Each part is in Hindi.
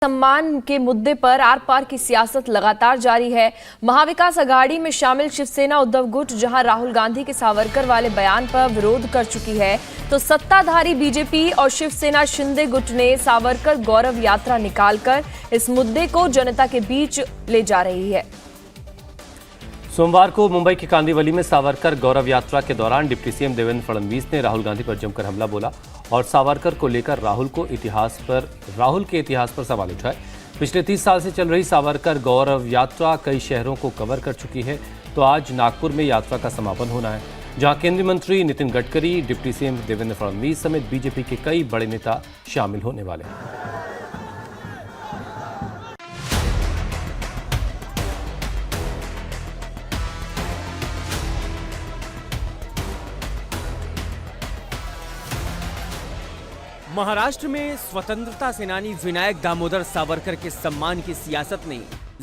सम्मान के मुद्दे पर आर पार की सियासत लगातार जारी है। महाविकास अघाड़ी में शामिल शिवसेना उद्धव गुट जहां राहुल गांधी के सावरकर वाले बयान पर विरोध कर चुकी है, तो सत्ताधारी बीजेपी और शिवसेना शिंदे गुट ने सावरकर गौरव यात्रा निकालकर इस मुद्दे को जनता के बीच ले जा रही है। सोमवार को मुंबई के कांदिवली में सावरकर गौरव यात्रा के दौरान डिप्टी सीएम देवेंद्र फडणवीस ने राहुल गांधी पर जमकर हमला बोला और सावरकर को लेकर राहुल के इतिहास पर सवाल उठाए। पिछले 30 साल से चल रही सावरकर गौरव यात्रा कई शहरों को कवर कर चुकी है, तो आज नागपुर में यात्रा का समापन होना है, जहां केंद्रीय मंत्री नितिन गडकरी, डिप्टी सीएम देवेंद्र फडणवीस समेत बीजेपी के कई बड़े नेता शामिल होने वाले हैं। महाराष्ट्र में स्वतंत्रता सेनानी विनायक दामोदर सावरकर के सम्मान की सियासत ने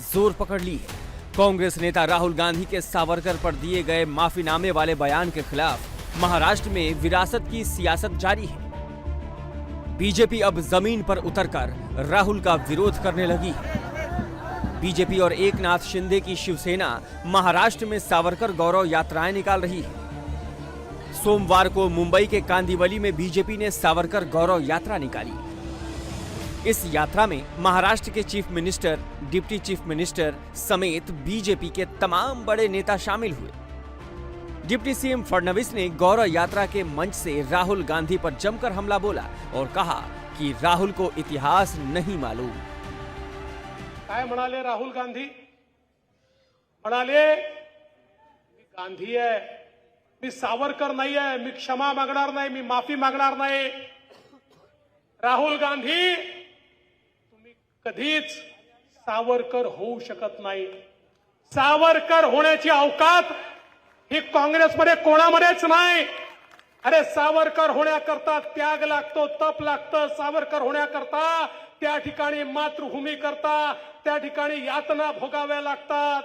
जोर पकड़ ली है। कांग्रेस नेता राहुल गांधी के सावरकर पर दिए गए माफीनामे वाले बयान के खिलाफ महाराष्ट्र में विरासत की सियासत जारी है। बीजेपी अब जमीन पर उतरकर राहुल का विरोध करने लगी है। बीजेपी और एकनाथ शिंदे की शिवसेना महाराष्ट्र में सावरकर गौरव यात्राएं निकाल रही है। सोमवार को मुंबई के कांदिवली में बीजेपी ने सावरकर गौरव यात्रा निकाली। इस यात्रा में महाराष्ट्र के chief minister, deputy chief minister समेत बीजेपी के तमाम बड़े नेता शामिल हुए। डिप्टी सीएम फडणवीस ने गौरव यात्रा के मंच से राहुल गांधी पर जमकर हमला बोला और कहा कि राहुल को इतिहास नहीं मालूम। काय म्हणाले राहुल गांधी? म्हणाले गांधी आहे, मी सावरकर नाही आहे, मी क्षमा मागणार नाही, मी माफी मागणार नाही। राहुल गांधी, तुम्ही कधीच सावरकर होऊ शकत नाही। सावरकर होण्याची औकात ही काँग्रेसमध्ये कोणामध्येच नाही। अरे सावरकर होण्याकरता त्याग लागतो, तप लागतं। सावरकर होण्याकरता त्या ठिकाणी मातृभूमी करता त्या ठिकाणी यातना भोगाव्या लागतात।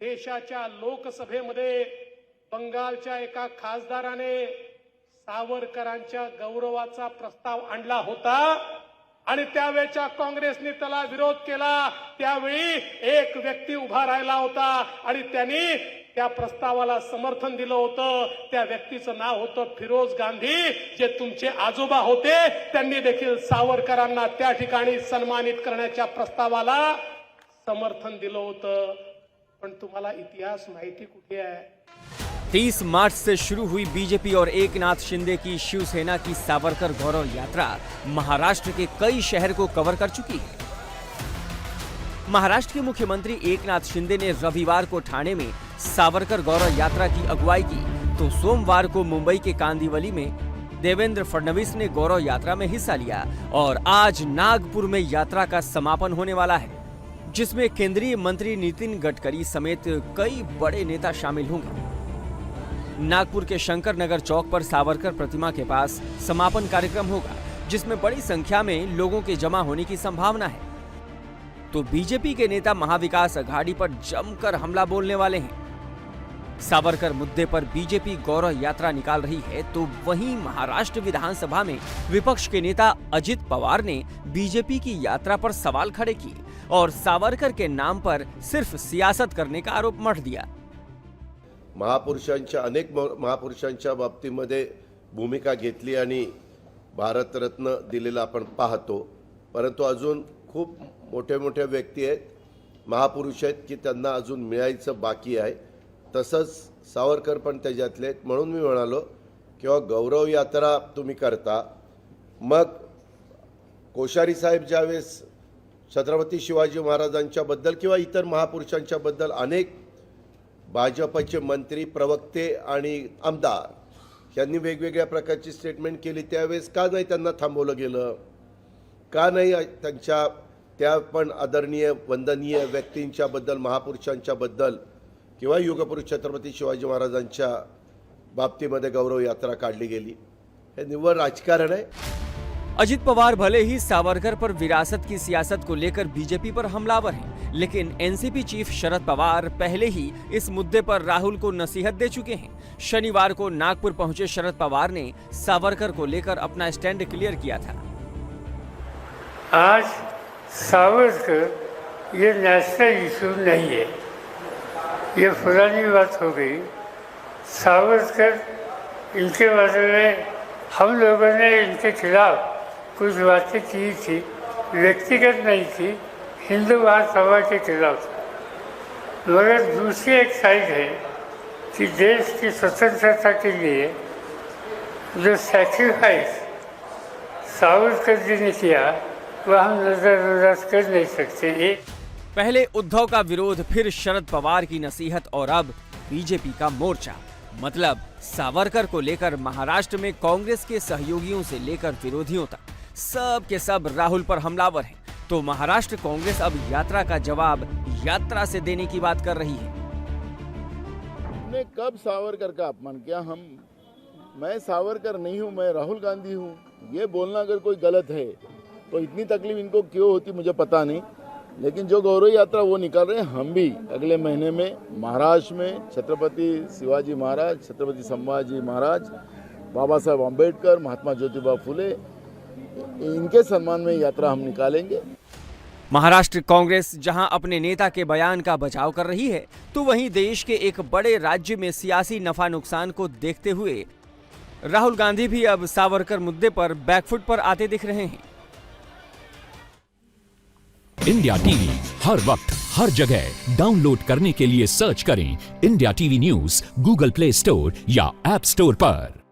देशाच्या लोकसभेमध्ये बंगालच्या एका खासदाराने सावरकरांच्या गौरवाचा प्रस्ताव आणला होता आणि त्यावेळेच्या काँग्रेसने त्याला विरोध केला। त्यावेळी एक व्यक्ती उभा राहिला होता आणि त्यांनी त्या प्रस्तावाला समर्थन दिलं होतं। त्या व्यक्तीचं नाव होतं फिरोज गांधी, जे तुमचे आजोबा होते। त्यांनी देखील सावरकरांना त्या ठिकाणी सन्मानित करण्याच्या प्रस्तावाला समर्थन दिलं होतं। पण तुम्हाला इतिहास माहिती कुठे आहे? 30 मार्च से शुरू हुई बीजेपी और एकनाथ शिंदे की शिवसेना की सावरकर गौरव यात्रा महाराष्ट्र के कई शहर को कवर कर चुकी है। महाराष्ट्र के मुख्यमंत्री एकनाथ शिंदे ने रविवार को ठाणे में सावरकर गौरव यात्रा की अगुवाई की, तो सोमवार को मुंबई के कांदिवली में देवेंद्र फडणवीस ने गौरव यात्रा में हिस्सा लिया और आज नागपुर में यात्रा का समापन होने वाला है, जिसमें केंद्रीय मंत्री नितिन गडकरी समेत कई बड़े नेता शामिल होंगे। नागपुर के शंकर नगर चौक पर सावरकर प्रतिमा के पास समापन कार्यक्रम होगा, जिसमें बड़ी संख्या में लोगों के जमा होने की संभावना है। तो बीजेपी के नेता महाविकास अघाड़ी पर जमकर हमला बोलने वाले हैं। सावरकर मुद्दे पर बीजेपी गौरव यात्रा निकाल रही है, तो वहीं महाराष्ट्र विधानसभा में विपक्ष के नेता अजित पवार ने बीजेपी की यात्रा पर सवाल खड़े किए और सावरकर के नाम पर सिर्फ सियासत करने का आरोप मढ़ दिया। महापुरुषांच्या अनेक महापुरुषांच्या बाबतीमध्ये भूमिका घेतली आणि भारतरत्न दिलेला आपण पाहतो, परंतु अजून खूप मोठे मोठे व्यक्ती आहेत, महापुरुष आहेत की त्यांना अजून मिळायचं बाकी आहे। तसंच सावरकर पण त्याच्यातले आहेत। म्हणून मी म्हणालो किंवा गौरव यात्रा तुम्ही करता, मग कोश्यारी साहेब ज्यावेळेस छत्रपती शिवाजी महाराजांच्या बद्दल किंवा इतर महापुरुषांच्या बद्दल अनेक भाजपचे मंत्री, प्रवक्ते आणि आमदार यांनी वेगवेगळ्या प्रकारची स्टेटमेंट केली, त्यावेळेस का नाही त्यांना थांबवलं गेलं? का नाही त्यांच्या त्या पण आदरणीय वंदनीय व्यक्तींच्या बद्दल, महापुरुषांच्या बद्दल किंवा युगपुरुष छत्रपती शिवाजी महाराजांच्या बाबतीमध्ये गौरव यात्रा काढली गेली? हे निव्वळ राजकारण आहे। अजित पवार भले ही सावरकर पर विरासत की सियासत को लेकर बीजेपी पर हमलावर हैं, लेकिन एनसीपी चीफ शरद पवार पहले ही इस मुद्दे पर राहुल को नसीहत दे चुके हैं। शनिवार को नागपुर पहुंचे शरद पवार ने सावरकर को लेकर अपना स्टैंड क्लियर किया था। आज सावरकर ये नेशनल इशू नहीं है, ये पुरानी बात हो गई। सावरकर इनके बारे में हम लोगों ने इनके खिलाफ कुछ बातें की थी, व्यक्तिगत नहीं थी, हिंदू महासभा के खिलाफ। मगर दूसरी एक साइड है कि देश की स्वतंत्रता के लिए जो सैक्रिफाइस सावरकर जी ने किया वह हम नजरअंदाज कर नहीं सकते। पहले उद्धव का विरोध, फिर शरद पवार की नसीहत और अब बीजेपी का मोर्चा। मतलब सावरकर को लेकर महाराष्ट्र में कांग्रेस के सहयोगियों से लेकर विरोधियों तक सब के सब राहुल पर हमलावर हैं। तो महाराष्ट्र कांग्रेस अब यात्रा का जवाब यात्रा से देने की बात कर रही है। हमने कब सावरकर का अपमान किया? मैं सावरकर नहीं हूं, मैं राहुल गांधी हूं। ये बोलना अगर कोई गलत है तो इतनी तकलीफ इनको क्यों होती मुझे पता नहीं, लेकिन जो गौरव यात्रा वो निकाल रहे हैं, हम भी अगले महीने में महाराष्ट्र में छत्रपति शिवाजी महाराज, छत्रपति संभाजी महाराज, बाबा साहब अम्बेडकर, महात्मा ज्योतिबा फुले, इनके सम्मान में यात्रा हम निकालेंगे। महाराष्ट्र कांग्रेस जहां अपने नेता के बयान का बचाव कर रही है, तो वहीं देश के एक बड़े राज्य में सियासी नफा नुकसान को देखते हुए राहुल गांधी भी अब सावरकर मुद्दे पर बैकफुट पर आते दिख रहे हैं। इंडिया टीवी हर वक्त हर जगह डाउनलोड करने के लिए सर्च करें India TV news Google play store या ऐप स्टोर पर।